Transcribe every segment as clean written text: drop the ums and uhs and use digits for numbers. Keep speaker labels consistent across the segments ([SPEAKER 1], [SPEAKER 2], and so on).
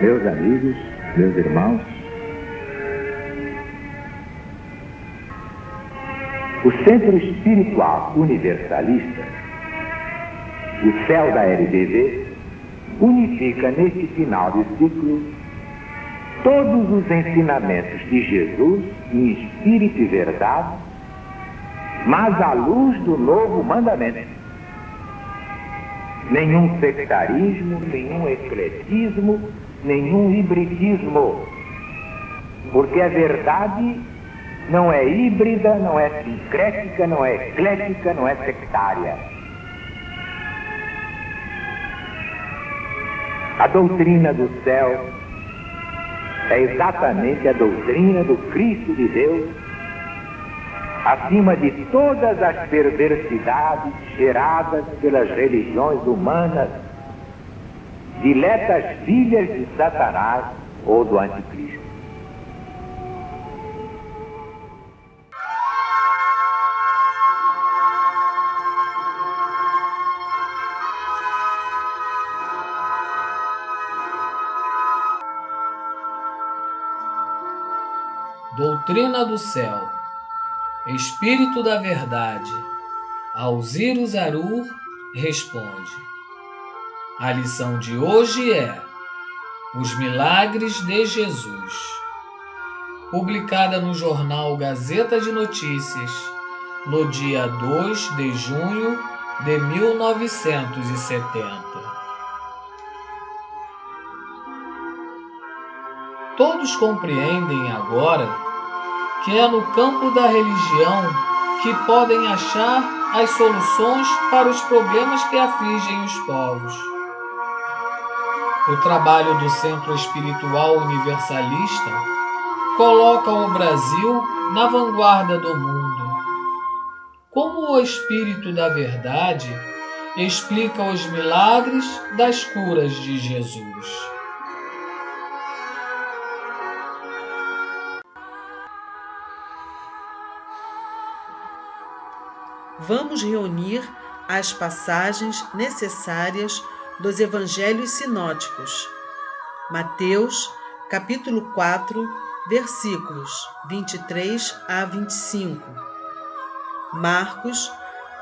[SPEAKER 1] Meus amigos, meus irmãos, o Centro Espiritual Universalista, o CEL da LBV, unifica neste final de ciclo todos os ensinamentos de Jesus em espírito e verdade, mas à luz do novo mandamento. Nenhum sectarismo, nenhum ecletismo, nenhum hibridismo, porque a verdade não é híbrida, não é sincrética, não é eclética, não é sectária. A doutrina do céu é exatamente a doutrina do Cristo de Deus, acima de todas as perversidades geradas pelas religiões humanas, diletas filhas de Satanás ou do Anticristo.
[SPEAKER 2] Doutrina do céu, Espírito da verdade, Alziro Zarur responde. A lição de hoje é Os Milagres de Jesus, publicada no jornal Gazeta de Notícias, no dia 2 de junho de 1970. Todos compreendem agora que é no campo da religião que podem achar as soluções para os problemas que afligem os povos. O trabalho do Centro Espiritual Universalista coloca o Brasil na vanguarda do mundo. Como o Espírito da Verdade explica os milagres das curas de Jesus.
[SPEAKER 3] Vamos reunir as passagens necessárias dos evangelhos sinóticos. Mateus, capítulo 4, versículos 23 a 25. Marcos,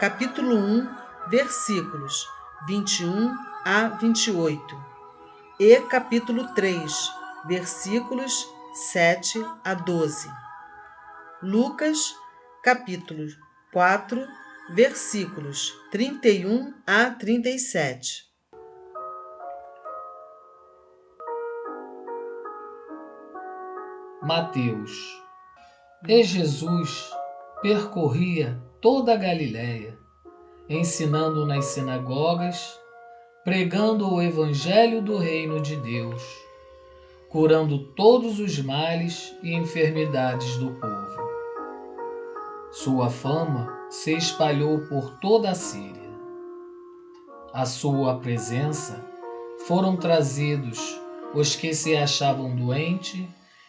[SPEAKER 3] capítulo 1, versículos 21 a 28. E capítulo 3, versículos 7 a 12. Lucas, capítulo 4, versículos 31 a 37.
[SPEAKER 2] Mateus. E Jesus percorria toda a Galiléia, ensinando nas sinagogas, pregando o evangelho do reino de Deus, curando todos os males e enfermidades do povo. Sua fama se espalhou por toda a Síria. À sua presença foram trazidos os que se achavam doentes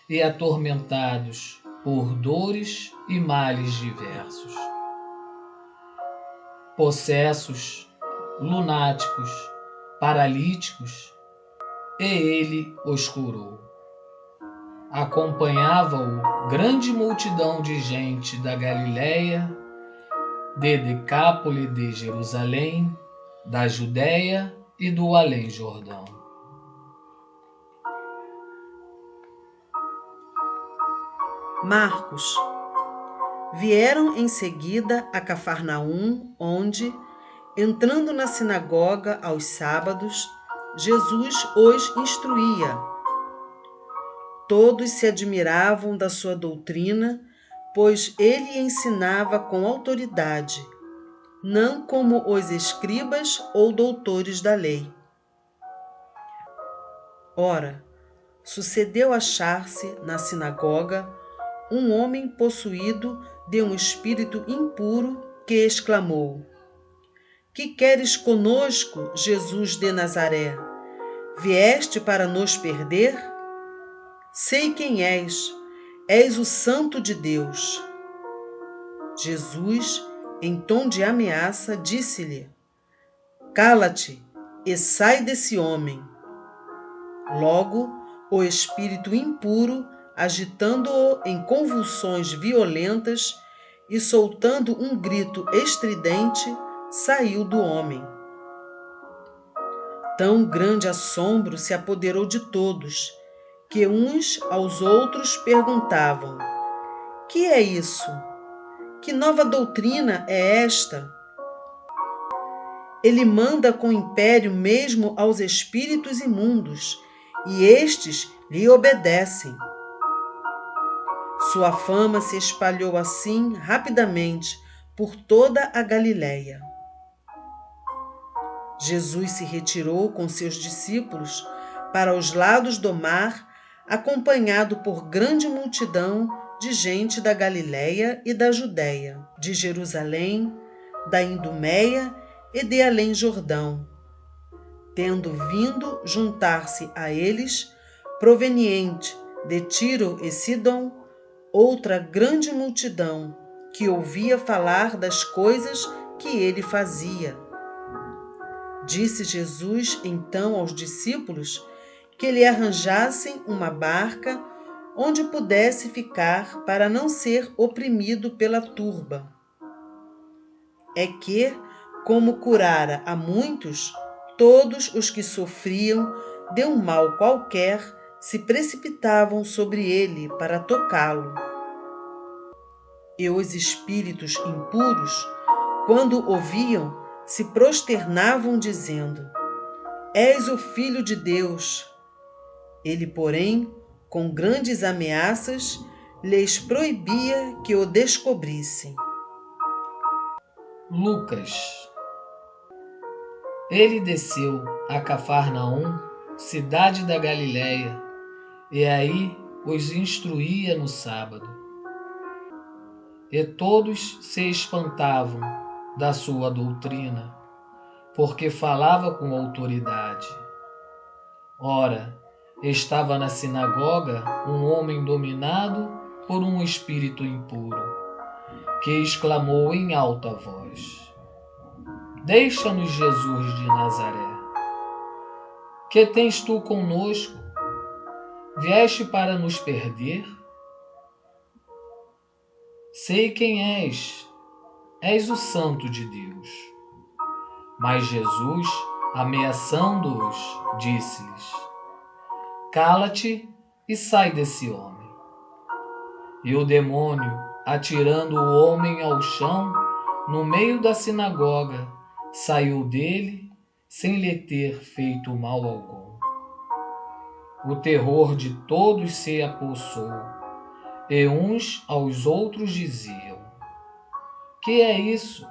[SPEAKER 2] e atormentados por dores e males diversos. Possessos, lunáticos, paralíticos, e ele os curou. Acompanhava-o grande multidão de gente da Galiléia, de Decápole de Jerusalém, da Judéia e do Além-Jordão.
[SPEAKER 3] Marcos. Vieram em seguida a Cafarnaum, onde, entrando na sinagoga aos sábados, Jesus os instruía. Todos se admiravam da sua doutrina, pois ele ensinava com autoridade, não como os escribas ou doutores da lei. Ora, sucedeu achar-se na sinagoga um homem possuído de um espírito impuro que exclamou: Que queres conosco, Jesus de Nazaré? Vieste para nos perder? Sei quem és o Santo de Deus. Jesus, em tom de ameaça, disse-lhe: Cala-te e sai desse homem. Logo, o espírito impuro, agitando-o em convulsões violentas e soltando um grito estridente, saiu do homem. Tão grande assombro se apoderou de todos, que uns aos outros perguntavam: que é isso? Que nova doutrina é esta? Ele manda com império mesmo aos espíritos imundos, e estes lhe obedecem. Sua fama se espalhou assim rapidamente por toda a Galiléia. Jesus se retirou com seus discípulos para os lados do mar, acompanhado por grande multidão de gente da Galiléia e da Judéia, de Jerusalém, da Idumeia e de Além-Jordão, tendo vindo juntar-se a eles, proveniente de Tiro e Sidom, outra grande multidão que ouvia falar das coisas que ele fazia. Disse Jesus então aos discípulos que lhe arranjassem uma barca onde pudesse ficar para não ser oprimido pela turba. É que, como curara a muitos, todos os que sofriam de um mal qualquer se precipitavam sobre ele para tocá-lo. E os espíritos impuros, quando ouviam, se prosternavam dizendo: És o Filho de Deus. Ele, porém, com grandes ameaças, lhes proibia que o descobrissem.
[SPEAKER 2] Lucas. Ele desceu a Cafarnaum, cidade da Galiléia, e aí os instruía no sábado. E todos se espantavam da sua doutrina, porque falava com autoridade. Ora, estava na sinagoga um homem dominado por um espírito impuro, que exclamou em alta voz: Deixa-nos, Jesus de Nazaré. Que tens tu conosco? Vieste para nos perder? Sei quem és o Santo de Deus. Mas Jesus, ameaçando-os, disse-lhes: Cala-te e sai desse homem. E o demônio, atirando o homem ao chão, no meio da sinagoga, saiu dele sem lhe ter feito mal algum. O terror de todos se apossou, e uns aos outros diziam: Que é isso?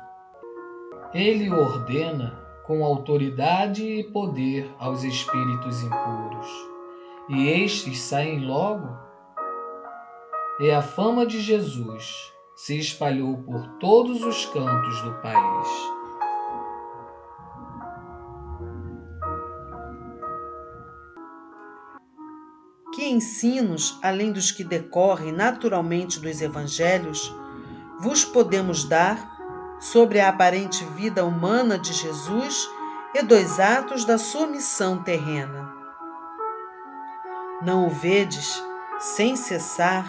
[SPEAKER 2] Ele ordena com autoridade e poder aos espíritos impuros, e estes saem logo? E a fama de Jesus se espalhou por todos os cantos do país.
[SPEAKER 3] Que ensinos, além dos que decorrem naturalmente dos evangelhos, vos podemos dar sobre a aparente vida humana de Jesus e dos atos da sua missão terrena? Não o vedes, sem cessar,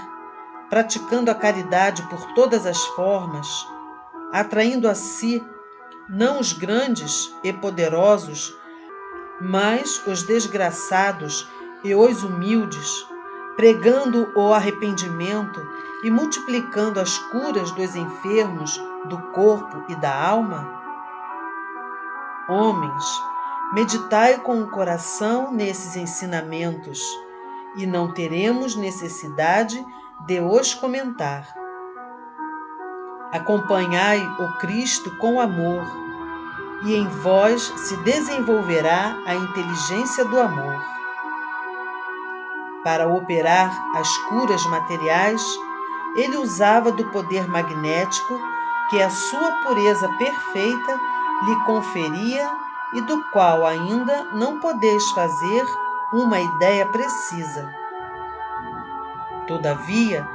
[SPEAKER 3] praticando a caridade por todas as formas, atraindo a si não os grandes e poderosos, mas os desgraçados e os humildes, pregando o arrependimento e multiplicando as curas dos enfermos do corpo e da alma? Homens, meditai com o coração nesses ensinamentos, e não teremos necessidade de os comentar. Acompanhai o Cristo com amor, e em vós se desenvolverá a inteligência do amor. Para operar as curas materiais, ele usava do poder magnético que a sua pureza perfeita lhe conferia e do qual ainda não podeis fazer uma ideia precisa. Todavia,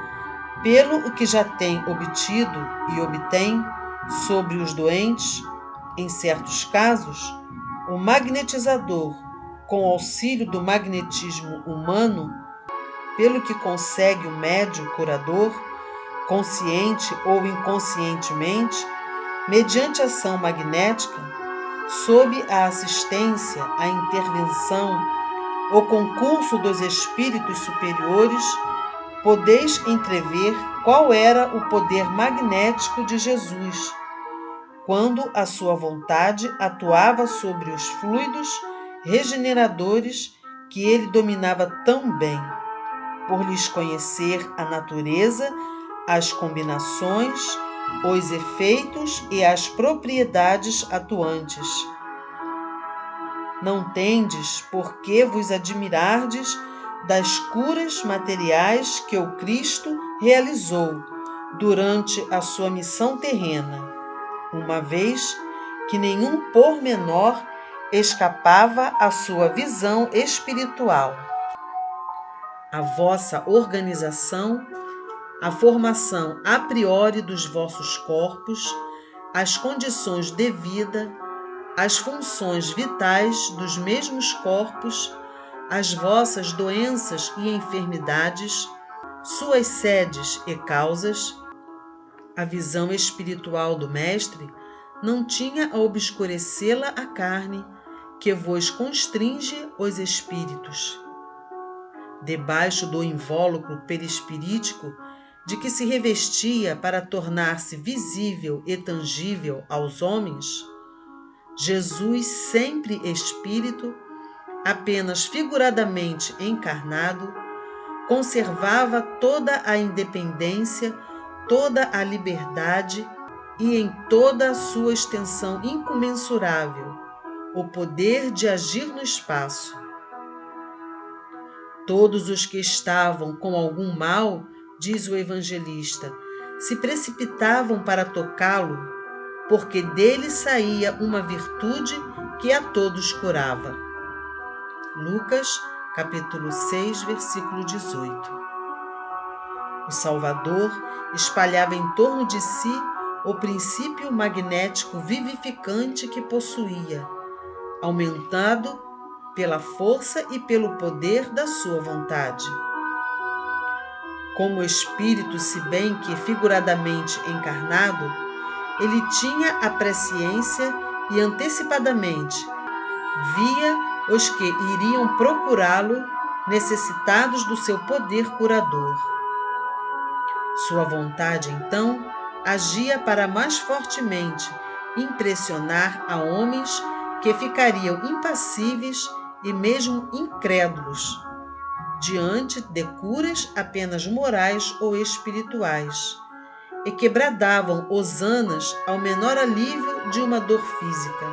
[SPEAKER 3] pelo que já tem obtido e obtém sobre os doentes, em certos casos, o magnetizador com auxílio do magnetismo humano, pelo que consegue o médium curador, consciente ou inconscientemente, mediante ação magnética, sob a assistência, a intervenção, o concurso dos espíritos superiores, podeis entrever qual era o poder magnético de Jesus, quando a sua vontade atuava sobre os fluidos regeneradores que ele dominava tão bem, por lhes conhecer a natureza, as combinações, os efeitos e as propriedades atuantes. Não tendes por que vos admirardes das curas materiais que o Cristo realizou durante a sua missão terrena, uma vez que nenhum pormenor escapava à sua visão espiritual. A vossa organização, a formação a priori dos vossos corpos, as condições de vida, as funções vitais dos mesmos corpos, as vossas doenças e enfermidades, suas sedes e causas, a visão espiritual do Mestre não tinha a obscurecê-la a carne, que vos constringe os espíritos. Debaixo do invólucro perispirítico de que se revestia para tornar-se visível e tangível aos homens, Jesus, sempre espírito, apenas figuradamente encarnado, conservava toda a independência, toda a liberdade e, em toda a sua extensão incomensurável, o poder de agir no espaço. Todos os que estavam com algum mal, diz o evangelista, se precipitavam para tocá-lo, porque dele saía uma virtude que a todos curava. Lucas, capítulo 6, versículo 18. O Salvador espalhava em torno de si o princípio magnético vivificante que possuía, aumentado pela força e pelo poder da sua vontade. Como espírito, se bem que figuradamente encarnado, ele tinha a presciência e antecipadamente via os que iriam procurá-lo, necessitados do seu poder curador. Sua vontade, então, agia para mais fortemente impressionar a homens que ficariam impassíveis e mesmo incrédulos diante de curas apenas morais ou espirituais, e que bradavam hosanas ao menor alívio de uma dor física.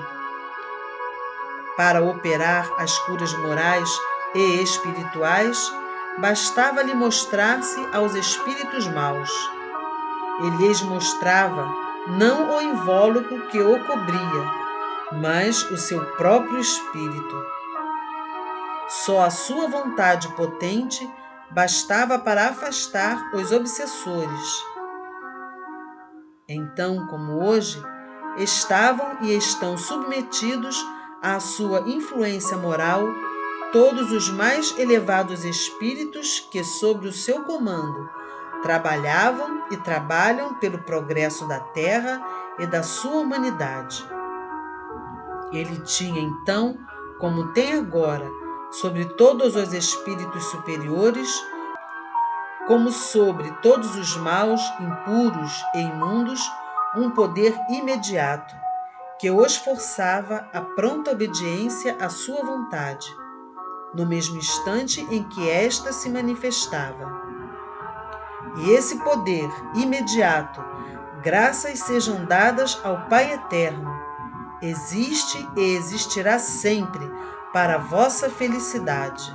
[SPEAKER 3] Para operar as curas morais e espirituais, bastava-lhe mostrar-se aos espíritos maus. Ele lhes mostrava não o invólucro que o cobria, mas o seu próprio espírito. Só a sua vontade potente bastava para afastar os obsessores. Então, como hoje, estavam e estão submetidos à sua influência moral todos os mais elevados espíritos que, sob o seu comando, trabalhavam e trabalham pelo progresso da Terra e da sua humanidade. Ele tinha, então, como tem agora, sobre todos os espíritos superiores, como sobre todos os maus, impuros e imundos, um poder imediato, que os forçava à pronta obediência à sua vontade, no mesmo instante em que esta se manifestava. E esse poder imediato, graças sejam dadas ao Pai Eterno, existe e existirá sempre para a vossa felicidade.